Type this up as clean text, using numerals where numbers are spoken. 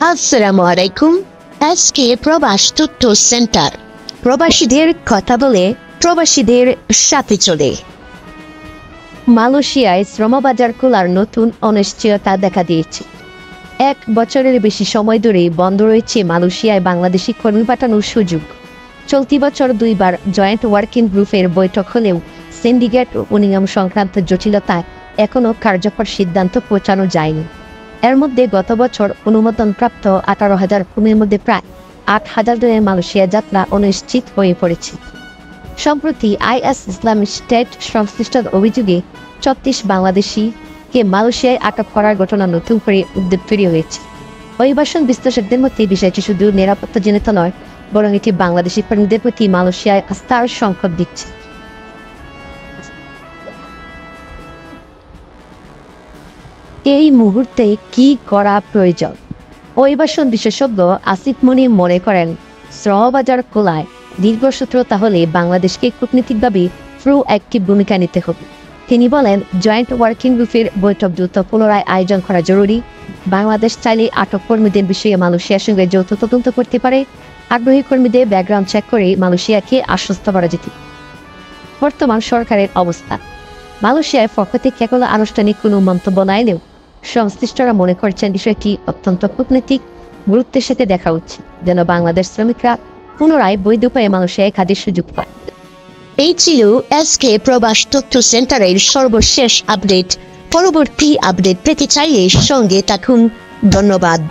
আসসালামু আলাইকুম। আজকে প্রবাস তথ্য সেন্টার প্রবাসীদের কথা বলে প্রবাসীদের সাথে চলে। মালয়েশিয়ায় শ্রমবাজার খোলার নতুন অনিশ্চয়তা দেখা দিয়েছে। 1 বছরের বেশি সময় ধরে বন্ধ রয়েছে মালয়েশিয়ায় বাংলাদেশি কর্মী পাঠানোর সুযোগ। চলতি বছর 2 বার জয়েন্ট ওয়ার্কিং গ্রুপের বৈঠক হলেও সিন্ডিকেট ও নিয়ম সংক্রান্ত জটিলতায় এখনও কার্যকর সিদ্ধান্ত পৌঁছানো যায়নি। এর মধ্যে গত বছর অনুমোদনপ্রাপ্ত 18,000 কর্মীর মধ্যে প্রায় 8,000 জনের মালয়েশিয়া যাত্রা অনিশ্চিত হয়ে পড়েছে। সম্প্রতি IS ইসলামিক স্টেট সংশ্লিষ্ট অভিযোগে 36 বাংলাদেশিকে মালয়েশিয়ায় আটক করার ঘটনা নতুন করে উদ্বেগ তৈরি হয়েছে। অভিবাসন বিশ্লেষকদের মধ্যে বিষয়টি শুধু নিরাপত্তাজনিত নয়, বরং এটি বাংলাদেশি কর্মীদের প্রতি মালয়েশিয়ায় আস্থার সংকট দিচ্ছে। এই মুহূর্তে কি করা প্রয়োজন? অভিবাসন বিশেষজ্ঞ আসিফ মনি মনে করেন, শ্রমবাজার খোলায় দীর্ঘসূত্রতা হলে বাংলাদেশকে কূটনীতিকভাবে প্রোঅ্যাক্টিভ ভূমিকা নিতে হবে। তিনি বলেন, জয়েন্ট ওয়ার্কিং গ্রুপের বৈঠক দ্রুত পুনরায় আয়োজন করা জরুরি। বাংলাদেশ চাইলে আটক কর্মীদের বিষয়ে মালয়েশিয়ার সঙ্গে যৌথ তদন্ত করতে পারে। আগ্রহী কর্মীদের ব্যাকগ্রাউন্ড চেক করে মালয়েশিয়াকে আশ্বস্ত করা যেতে। বর্তমান সরকারের অবস্থা। মালয়েশিয়ার পক্ষ থেকে এখনো আনুষ্ঠানিক কোনো মন্তব্য নাইলেও সংশ্লিষ্টরা মনে করছেন বিষয়টি অত্যন্ত কূটনৈতিক গুরুত্বের সাথে দেখা উচিত, যেন বাংলাদেশ শ্রমিকরা পুনরায় বৈধ উপায়ে মালয়েশিয়ায় কাজের সুযোগ পায়। এই ছিল আজকে প্রবাস তথ্য সেন্টারের সর্বশেষ আপডেট। পরবর্তী আপডেট পেতে চাইলে সঙ্গে থাকুন। ধন্যবাদ।